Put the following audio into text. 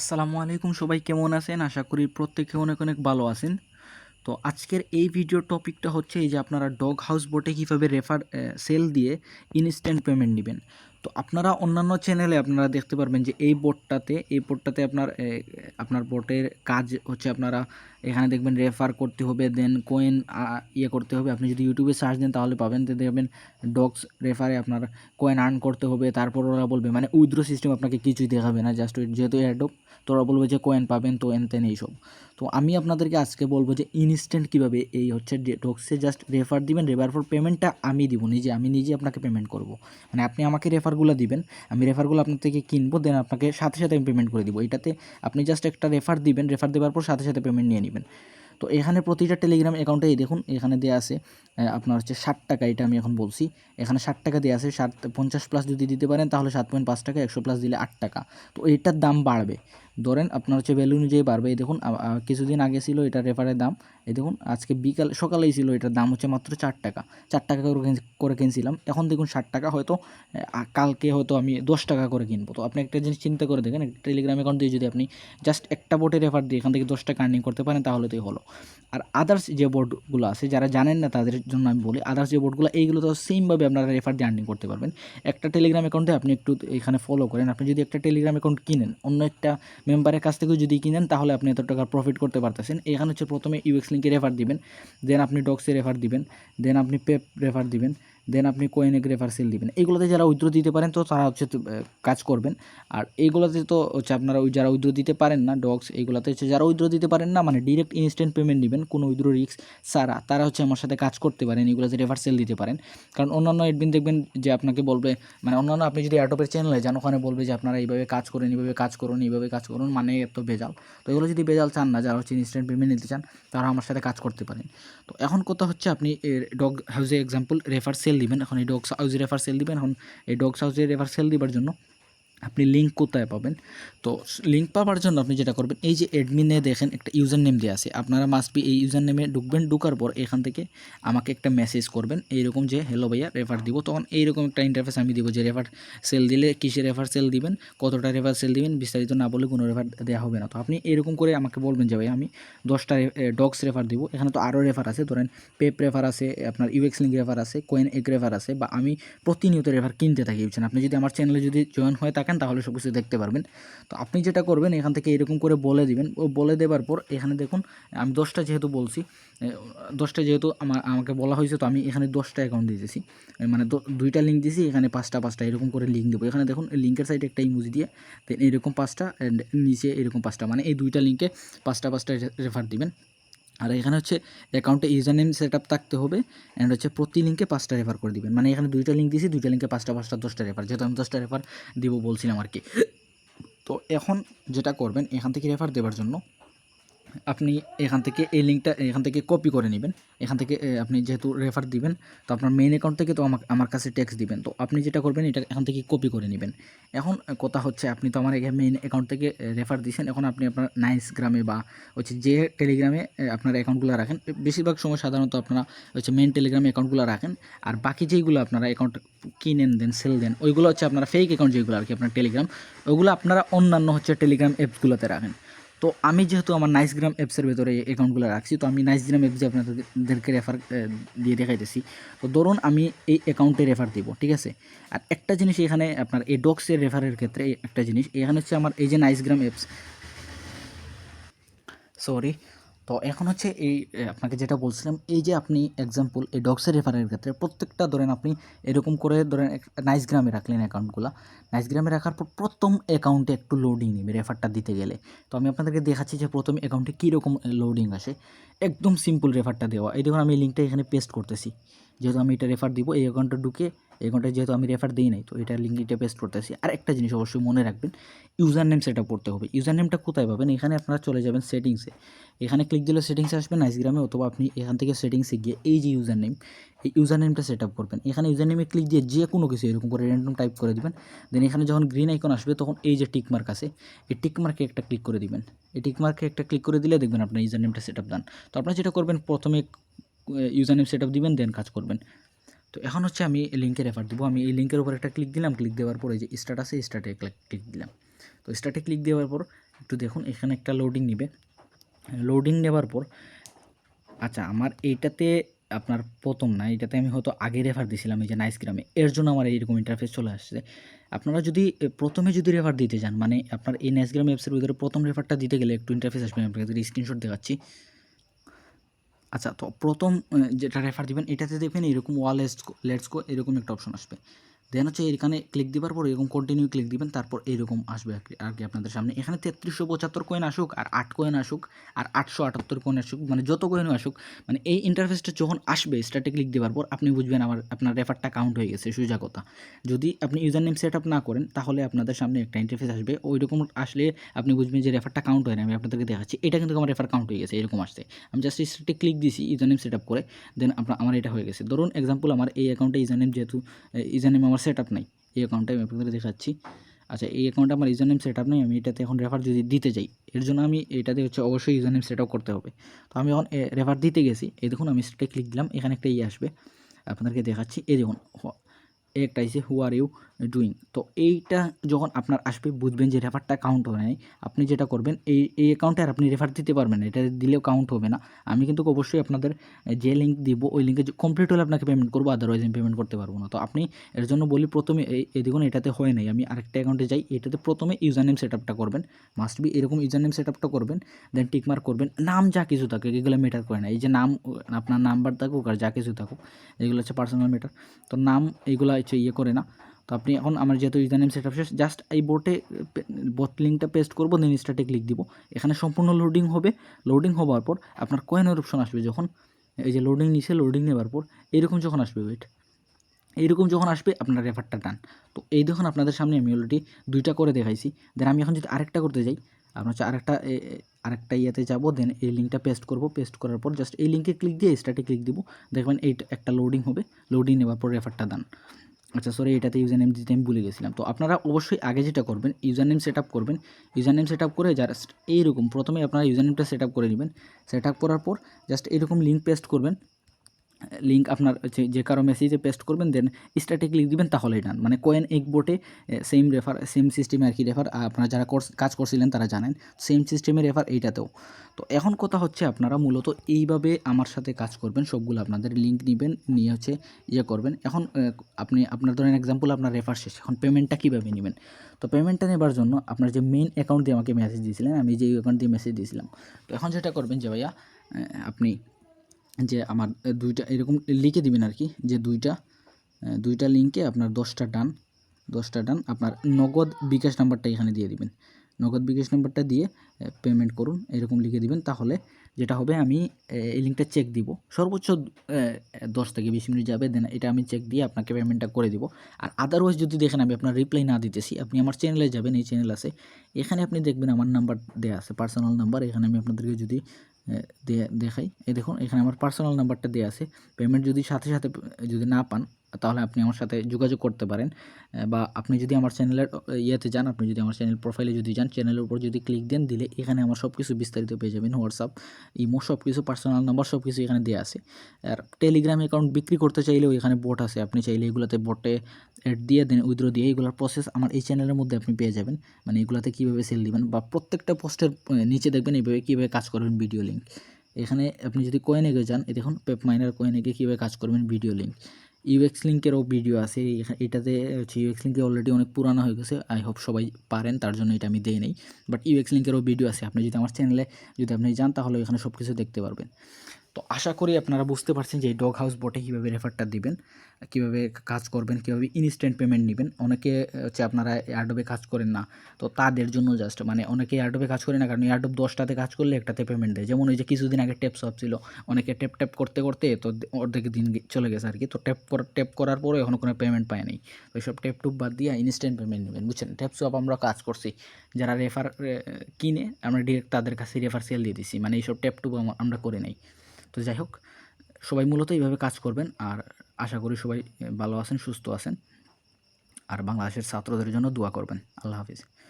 আসসালামু আলাইকুম, সবাই কেমন আছেন? আশা করি প্রত্যেকে অনেক অনেক ভালো আছেন। তো আজকের এই ভিডিওর টপিকটা হচ্ছে এই যে আপনারা ডগ হাউস বোটে কীভাবে সেল দিয়ে ইনস্ট্যান্ট পেমেন্ট নেবেন। তো আপনারা অন্যান্য চ্যানেলে আপনারা দেখতে পারবেন যে এই বোটটাতে আপনার বোটের কাজ হচ্ছে আপনারা এখানে দেখবেন রেফার করতে হবে, দেন কয়েন করতে হবে। আপনি যদি ইউটিউবে সার্চ দেন তাহলে পাবেন, তো দেখবেন ডগস রেফারে আপনার কয়েন আর্ন করতে হবে। তারপর ওরা বলবে মানে উইথড্র সিস্টেম আপনাকে কিছুই দেখাবে না, জাস্ট যেহেতু অ্যাডোব তো ওরা বলবে যে কয়েন পাবেন, তো এনতেন এইসব। তো আমি আপনাদেরকে আজকে বলবো যে ইনস্ট্যান্ট কীভাবে এই হচ্ছে ডগসে জাস্ট রেফার দিবেন, রেফার ফর পেমেন্টটা আমি দিব আমি নিজে আপনাকে পেমেন্ট করব। মানে আপনি আমাকে রেফারগুলো দিবেন, আমি রেফারগুলো আপনার থেকে কিনবো, দেন আপনাকে সাথে সাথে আমি পেমেন্ট করে দিব। এটাতে আপনি জাস্ট একটা রেফার দিবেন, রেফার দেওয়ার পর সাথে সাথে পেমেন্ট নিয়ে নেবেন। তো এখানে প্রতিটা টেলিগ্রাম অ্যাকাউন্টে দেখুন এখানে দেওয়া আছে আপনার হচ্ছে 60 টাকা। এটা আমি এখন বলছি, এখানে 60 টাকা দেওয়া আছে। 50+ যদি দিতে পারেন তাহলে 7.5 টাকা, 100+ দিলে 8 টাকা। তো এটার দাম বাড়বে, ধরেন আপনার হচ্ছে ভ্যালু অনুযায়ী বাড়বে। এই দেখুন কিছুদিন আগে ছিল এটা রেফারের দাম, এই দেখুন আজকে সকালেই ছিল এটার দাম হচ্ছে মাত্র 4 টাকা। 4 টাকা করে কিনছিলাম, এখন দেখুন 60 টাকা। হয়তো কালকে হয়তো আমি 10 টাকা করে কিনবো। তো আপনি একটা জিনিস চিন্তা করে দেখেন, একটা টেলিগ্রাম অ্যাকাউন্ট দিয়ে যদি আপনি জাস্ট একটা বোটে রেফার দিয়ে এখান থেকে 10 টাকা আর্নিং করতে পারেন তাহলে তো হলো। আর আদার্স যে বোর্ডগুলো আছে, যারা জানেন না তাদের জন্য আমি বলি, আদার্স যে বোর্ডগুলো এইগুলো তো সেমভাবে আপনারা রেফার দিয়ে আর্নিং করতে পারবেন। একটা টেলিগ্রাম অ্যাকাউন্টে আপনি একটু এখানে ফলো করেন, আপনি যদি একটা টেলিগ্রাম অ্যাকাউন্ট কিনেন অন্য একটা মেম্বারের কাছ থেকেও যদি কিনেন তাহলে আপনি এত টাকা প্রফিট করতে পারতেছেন। এখানে হচ্ছে প্রথমে ইউএক্স লিঙ্কে রেফার দিবেন, দেন আপনি ডক্সে রেফার দিবেন, দেন আপনি পেপ রেফার দিবেন, দেন আপনি কোয়েনেক রেফার সেল দিবেন। এইগুলোতে যারা উইথড্র দিতে পারেন তো তারা হচ্ছে কাজ করবেন। আর এইগুলোতে তো হচ্ছে আপনারা যারা উইথড্র দিতে পারেন না ডগস, এইগুলোতে হচ্ছে যারা উইথড্র দিতে পারেন না মানে ডিরেক্ট ইনস্ট্যান্ট পেমেন্ট নেবেন কোনো উইথড্র রিস্ক ছাড়া, তারা হচ্ছে আমার সাথে কাজ করতে পারেন, এগুলোতে রেফার সেল দিতে পারেন। কারণ অন্যান্য অ্যাডমিন দেখবেন যে আপনাকে বলবে, মানে অন্যান্য আপনি যদি অ্যাডোবের চ্যানেলে যান ওখানে বলবে যে আপনারা এইভাবে কাজ করেন, এইভাবে কাজ করুন, এইভাবে কাজ করুন, মানে এত ভেজাল। তো এগুলো যদি ভেজাল চান না, যারা হচ্ছে ইনস্ট্যান্ট পেমেন্ট নিতে চান তারা আমার সাথে কাজ করতে পারেন। তো এখন কথা হচ্ছে আপনি ডগ হাউসে এক্সাম্পল রেফার সেল দিবেন। এখন এই ডগস হাউসে রেফার সেল দিবেন। এখন এই ডগস হাউসে রেফার সেল দেওয়ার জন্য আপনি লিঙ্ক কোথায় পাবেন? তো লিঙ্ক পাওয়ার জন্য আপনি যেটা করবেন, এই যে অ্যাডমিনে দেখেন একটা ইউজার নেম দেওয়া আছে, আপনারা মাস্ট বি এই ইউজার নেমে ঢুকবেন। ঢুকার পর এখান থেকে আমাকে একটা মেসেজ করবেন এইরকম যে হ্যালো ভাইয়া রেফার দিব। তখন এইরকম একটা ইন্টারফেস আমি দিব যে রেফার সেল দিলে কিসে রেফার সেল দিবেন, কতটা রেফার সেল দিবেন, বিস্তারিত না বলে কোনো রেফার দেওয়া হবে না। তো আপনি এরকম করে আমাকে বলবেন যে ভাই আমি 10টা ডগস রেফার দিব। এখানে তো আরও রেফার আছে, ধরেন পেপ রেফার আছে, আপনার ইউএক্স লিঙ্ক রেফার আছে, কোয়েন এগ রেফার আছে, বা আমি প্রতিনিয়ত রেফার কিনতে থাকি বুঝছেন। আপনি যদি আমার চ্যানেলে যদি জয়েন হয়ে থাকেন তাহলে সব কিছু দেখতে পারবেন। তো আপনি যেটা করবেন এখান থেকে এরকম করে বলে দিবেন। ও বলে দেওয়ার পর এখানে দেখুন আমি 10টা যেহেতু বলছি, 10টা যেহেতু আমাকে বলা হয়েছে, তো আমি এখানে 10টা অ্যাকাউন্ট দিয়েছি, মানে 2টা লিঙ্ক দিয়েছি। এখানে 5টা এরকম করে লিঙ্ক দেবো। এখানে দেখুন লিঙ্কের সাইডে একটা ইমোজি দিয়ে দেন এরকম 5টা অ্যান্ড নিচে এরকম 5টা, মানে এই 2টা লিঙ্কে 5টা রেফার দিবেন। আর এখানে হচ্ছে অ্যাকাউন্টে ইউজার নেম সেট আপ থাকতে হবে, অ্যান্ড হচ্ছে প্রতি লিঙ্কে 5টা রেফার করে দিবেন। মানে এখানে 2টা লিঙ্ক দিয়েছি, 2টা লিঙ্কে 5টা 10টা রেফার, যেহেতু আমি 10টা রেফার দিব বলছিলাম আর কি। তো এখন যেটা করবেন এখান থেকে রেফার দেওয়ার জন্য আপনি এখান থেকে এই লিঙ্কটা এখান থেকে কপি করে নেবেন। এখান থেকে আপনি যেহেতু রেফার দিবেন তো আপনার মেইন অ্যাকাউন্ট থেকে তো আমার কাছে ট্যাক্স দিবেন। তো আপনি যেটা করবেন এটা এখান থেকে কপি করে নেবেন। এখন কথা হচ্ছে আপনি তো আমার এখানে মেইন অ্যাকাউন্ট থেকে রেফার দিয়েছেন, এখন আপনি আপনার নাইসগ্রামে বা হচ্ছে যে টেলিগ্রামে আপনার অ্যাকাউন্টগুলো রাখেন, বেশিরভাগ সময় সাধারণত আপনারা হচ্ছে মেইন টেলিগ্রামে অ্যাকাউন্টগুলো রাখেন। আর বাকি যেইগুলো আপনারা অ্যাকাউন্ট কিনেন দেন সেল দেন ওইগুলো হচ্ছে আপনারা ফেক অ্যাকাউন্ট যেগুলো আর কি আপনার টেলিগ্রাম, ওগুলো আপনারা অন্যান্য হচ্ছে টেলিগ্রাম অ্যাপসগুলোতে রাখেন। তো আমি যেহেতু আমার নাইসগ্রাম অ্যাপসের ভেতরে অ্যাকাউন্টগুলো রাখছি, তো আমি নাইসগ্রাম অ্যাপস আপনাদেরকে রেফার দিয়ে দেখাইতেছি। তো ধরুন আমি এই অ্যাকাউন্টে রেফার দিব, ঠিক আছে। আর একটা জিনিস এখানে আপনার এই ডক্সের রেফারের ক্ষেত্রে একটা জিনিস এখানে হচ্ছে আমার এই যে নাইসগ্রাম অ্যাপস, সরি। তো এখন হচ্ছে এই আপনাকে যেটা বলছিলাম, এই যে আপনি এক্সাম্পল এই ডগসের রেফারের ক্ষেত্রে প্রত্যেকটা ধরেন আপনি এরকম করে ধরেন নাইসগ্রামে রাখলেন অ্যাকাউন্টগুলো, নাইসগ্রামে রাখার পর প্রথম অ্যাকাউন্টে একটু লোডিং নেবে রেফারটা দিতে গেলে। তো আমি আপনাদেরকে দেখাচ্ছি যে প্রথম অ্যাকাউন্টে কীরকম লোডিং আসে। একদম সিম্পল রেফারটা দেওয়া, এই দেখুন আমি লিঙ্কটা এখানে পেস্ট করতেছি, যেহেতু আমি এটা রেফার দিব এই অ্যাকাউন্টে ঢুকে, এই অ্যাকাউন্টে যেহেতু আমি রেফার দিই নাই তো এটা লিঙ্কটা পেস্ট করতেছি। আর একটা জিনিস অবশ্যই মনে রাখবেন, ইউজার নেম সেট আপ করতে হবে। ইউজার নেমটা কোথায় পাবেন? এখানে আপনারা চলে যাবেন সেটিংসে, এখানে ক্লিক দিলে সেটিংসে আসবেন নাইসগ্রামে, অথবা আপনি এখান থেকে সেটিংসে গিয়ে এই যে ইউজার নেম, এই ইউজার নেমটা সেট আপ করবেন। এখানে ইউজার নেমে ক্লিক দিয়ে যে কোনো কিছু এরকম করে র্যান্ডম টাইপ করে দিবেন। দেন এখানে যখন গ্রিন আইকন আসবে তখন এই যে টিক মার্ক আছে, এই টিক মার্কে একটা ক্লিক করে দিবেন। এই টিক মার্কে একটা ক্লিক করে দিলে দেখবেন আপনার ইউজার নেমটা সেট আপ ডান। তো আপনারা যেটা করবেন প্রথমে ইউজার নেম সেট আপ দিবেন, দেন কাজ করবেন। তো এখন হচ্ছে আমি লিঙ্কে রেফার দিব, আমি এই লিঙ্কের উপর একটা ক্লিক দিলাম, ক্লিক দেওয়ার পর এই যে স্টার্ট আছে স্টার্টে ক্লিক দিলাম। তো স্টার্টে ক্লিক দেওয়ার পর একটু দেখুন এখানে একটা লোডিং নেবে। লোডিং নেবার পর আচ্ছা আমার এইটাতে আপনার প্রথম না, এটাতে আমি হয়তো আগে রেফার দিয়েছিলাম এই যে নাইসগ্রামে, এর জন্য আমার এইরকম ইন্টারফেস চলে আসছে। আপনারা যদি প্রথমে যদি রেফার দিতে যান, মানে আপনার এই নাইসগ্রাম অ্যাপসের ভিতরে প্রথম রেফারটা দিতে গেলে একটু ইন্টারফেস আসবে, আপনাদের স্ক্রিনশট দেখাচ্ছি। আচ্ছা তো প্রথম যেটা রেফার দিবেন এটাতে দেখবেন এরকম লেটস গো এরকম একটা অপশন আসবে। দেন হচ্ছে এখানে ক্লিক দেওয়ার পর এরকম কন্টিনিউ ক্লিক দিবেন, তারপর এরকম আসবে আর কি আপনাদের সামনে। এখানে 3375 কয়েন আসুক আর 8 কয়েন আসুক আর 878 কয়েন আসুক, মানে যত কয়েন আসুক, মানে এই ইন্টারফেসটা যখন আসবে স্টার্টে ক্লিক দেওয়ার পর আপনি বুঝবেন আপনার রেফারটা কাউন্ট হয়ে গেছে, সোজা কথা। যদি আপনি ইউজার নেম সেট আপ না করেন তাহলে আপনাদের সামনে একটা ইন্টারফেস আসবে, ওই রকম আসলে আপনি বুঝবেন যে রেফারটা কাউন্ট হয় না। আমি আপনাদেরকে দেখাচ্ছি, এটা কিন্তু আমার রেফার কাউন্ট হয়ে গেছে, এরকম আসছে। আমি জাস্ট স্টার্টে ক্লিক দিয়েছি ইউজার নেম সেট আপ করে, দেন আমার এটা হয়ে গেছে। ধরুন এক্সাম্পল আমার এই অ্যাকাউন্টে ইউজার নেম, যেহেতু ইউজার নেম আমার সেট আপ নাই এই অ্যাকাউন্টে, আমি আপনাদের দেখাচ্ছি। আচ্ছা এই অ্যাকাউন্টে আমার ইউজার নেম সেট আপ নেই, আমি এটাতে এখন রেফার যদি দিতে যাই, এর জন্য আমি এটাতে হচ্ছে অবশ্যই ইউজার নেম সেট আপ করতে হবে। তো আমি এখন রেফার দিতে গেছি, এই দেখুন আমি সেটা ক্লিক দিলাম, এখানে একটা আসবে, আপনাদেরকে দেখাচ্ছি। এই দেখুন একটা এসে হু আর ইউ ডুইং। তো এইটা যখন আপনার আসবে বুঝবেন যে রেফারটা কাউন্ট হয় নাই। আপনি যেটা করবেন এই অ্যাকাউন্টে আর আপনি রেফার দিতে পারবেন না, এটা দিলেও কাউন্ট হবে না। আমি কিন্তু অবশ্যই আপনাদের যে লিঙ্ক দিব ওই লিঙ্কে কমপ্লিট হলে আপনাকে পেমেন্ট করবো, আদারওয়াইজ আমি পেমেন্ট করতে পারবো না। তো আপনি এর জন্য বলি প্রথমে এই দেখুন এটাতে হয় নাই, আমি আরেকটা অ্যাকাউন্টে যাই, এটাতে প্রথমে ইউজার নেম সেট আপটা করবেন, মাস্ট বি এরকম ইউজার নেম সেট আপটা করবেন, দেন টিকমার্ক করবেন। নাম যা কিছু থাকে এগুলো ম্যাটার করে না, এই যে নাম আপনার নাম্বার থাকুক আর যা কিছু থাকুক এগুলো হচ্ছে পার্সোনাল ম্যাটার। তো নাম এইগুলো হচ্ছে করে না। তো আপনি এখন আমার যেহেতু ইউজার নেম সেট আপ শেষ, জাস্ট এই বট লিঙ্কটা পেস্ট করবো, দেন স্টার্টে ক্লিক দিব। এখানে সম্পূর্ণ লোডিং হবে, লোডিং হওয়ার পর আপনার কয়েনের অপশন আসবে, যখন এই যে লোডিং নিচে, লোডিং নেওয়ার পর এরকম যখন আসবে, ওয়েট এইরকম যখন আসবে আপনার রেফারটা ডান। তো এই দেখুন আপনাদের সামনে আমি অলরেডি 2টা করে দেখাইছি। দেন আমি এখন যদি আরেকটা করতে যাই, আপনার হচ্ছে আরেকটা ইয়েতে যাবো, দেন এই লিঙ্কটা পেস্ট করব, পেস্ট করার পর জাস্ট এই লিঙ্কে ক্লিক দিয়ে স্টার্টে ক্লিক দিব, দেখবেন এইটা একটা লোডিং হবে, লোডিং নেওয়ার পর রেফারটা ডান। আচ্ছা সরি, এটাতে ইউজার নেম দিতে আমি ভুলে গেছিলাম। তো আপনারা অবশ্যই আগে যেটা করবেন ইউজার নেম সেট আপ করবেন, ইউজার নেম সেট আপ করে জাস্ট এইরকম প্রথমে আপনারা ইউজার নেমটা সেট আপ করে নেবেন। সেট আপ করার পর জাস্ট এরকম লিঙ্ক পেস্ট করবেন, লিঙ্ক আপনার যে কারো মেসেজে পেস্ট করবেন, দেন স্টার্টে ক্লিক দিবেন, তাহলেই ডান। মানে কয়েন এক বোটে সেম সিস্টেমে আর কি রেফার, আপনারা যারা কাজ করছিলেন তারা জানেন সেম সিস্টেমে রেফার এইটাতেও। তো এখন কথা হচ্ছে আপনারা মূলত এইভাবে আমার সাথে কাজ করবেন, সবগুলো আপনাদের লিঙ্ক নেবেন, নিয়ে হচ্ছে করবেন। এখন আপনি আপনার ধরেন এক্সাম্পল আপনার রেফার শেষ, এখন পেমেন্টটা কীভাবে নেবেন? তো পেমেন্টটা নেবার জন্য আপনার যে মেইন অ্যাকাউন্ট দিয়ে আমাকে মেসেজ দিয়েছিলেন, আমি যে অ্যাকাউন্ট দিয়ে মেসেজ দিয়েছিলাম, তো এখন যেটা করবেন যে ভাইয়া আপনি যে আমার 2টা এরকম লিখে দিবেন আর কি, যে 2টা লিঙ্কে আপনার 10টা ডান। আপনার নগদ বিকাশ নাম্বারটা এখানে দিয়ে দিবেন, নগদ বিকাশ নাম্বারটা দিয়ে পেমেন্ট করুন এরকম লিখে দিবেন। তাহলে যেটা হবে, আমি এই লিঙ্কটা চেক দিব, সর্বোচ্চ 10 থেকে 20 মিনিট যাবে, দেন এটা আমি চেক দিয়ে আপনাকে পেমেন্টটা করে দিব। আর আদারওয়াইজ যদি দেখেন আমি আপনার রিপ্লাই না দিতেছি, আপনি আমার চ্যানেলে যাবেন, এই চ্যানেল আছে, এখানে আপনি দেখবেন আমার নাম্বার দেওয়া আছে, পার্সোনাল নাম্বার। এখানে আমি আপনাদেরকে যদি দেখাই, এই দেখুন এখানে আমার পার্সোনাল নাম্বারটা দেওয়া আছে। পেমেন্ট যদি সাথে সাথে যদি না পান তাহলে আপনি আমার সাথে যোগাযোগ করতে পারেন, বা আপনি যদি আমার চ্যানেলের ইয়েতে যান, আপনি যদি আমার চ্যানেল প্রোফাইলে যদি যান, চ্যানেলের উপর যদি ক্লিক দেন, দিলে এখানে আমার সব কিছু বিস্তারিত পেয়ে যাবেন, হোয়াটসঅ্যাপ, ইমো, সব কিছু, পার্সোনাল নাম্বার সব কিছু এখানে দেওয়া আছে। আর টেলিগ্রাম অ্যাকাউন্ট বিক্রি করতে চাইলেও এখানে বোট আছে, আপনি চাইলে এগুলোতে বোটে অ্যাড দিয়ে দেন উইথড্র দিয়ে এগুলোর প্রসেস আমার এই চ্যানেলের মধ্যে আপনি পেয়ে যাবেন। মানে এগুলোতে কীভাবে সেল দিবেন, বা প্রত্যেকটা পোস্টের নিচে দেখবেন এইভাবে কীভাবে কাজ করবেন ভিডিও লিঙ্ক। এখানে আপনি যদি কয়েন এগে যান, এই দেখুন পেপ মাইনার কয়েন এগে কীভাবে কাজ করবেন ভিডিও লিঙ্ক, ইউএক্স লিঙ্কেরও ভিডিও আছে। এটাতে হচ্ছে ইউএক্স লিঙ্কে অলরেডি অনেক পুরানো হয়ে গেছে, আই হোপ সবাই পারেন, তার জন্য এটা আমি দেই নেই। বাট ইউএক্স লিঙ্কেরও ভিডিও আছে, আপনি যদি আমার চ্যানেলে যদি আপনি যান তাহলে এখানে সব কিছু দেখতে পারবেন। তো আশা করি আপনারা বুঝতে পারছেন যে এই ডগ হাউস বটে কীভাবে রেফারটা দিবেন, কীভাবে কাজ করবেন, কীভাবে ইনস্ট্যান্ট পেমেন্ট নেবেন। অনেকে হচ্ছে আপনারা এয়ারড্রপে কাজ করেন না, তো তাদের জন্য জাস্ট, মানে অনেকে এয়ারড্রপে কাজ করে না, কারণ এয়ারড্রপ 10টাতে কাজ করলে একটাতে পেমেন্ট দেয়। যেমন ওই যে কিছুদিন আগে ট্যাপ সোয়াপ ছিল, অনেকে ট্যাপ করতে করতে তো অর্ধেক দিন চলে গেছে আর কি। তো ট্যাপ করার পরে এখনও কোনো পেমেন্ট পায়নি। তো এইসব ট্যাপ টুপ বাদ দিয়ে ইনস্ট্যান্ট পেমেন্ট নেবেন, বুঝছেন? ট্যাপ সোয়াপ আমরা কাজ করছি, যারা রেফার কিনে আমরা ডিরেক্ট তাদের কাছে রেফার সেল দিয়ে দিছি, মানে এইসব ট্যাপ টুপ আমরা করে নেই। তো যাই হোক, সবাই মূলত এইভাবে কাজ করবেন, আর আশা করি সবাই ভালো আছেন, সুস্থ আছেন, আর বাংলাদেশের ছাত্রদের জন্য দোয়া করবেন। আল্লাহ হাফিজ।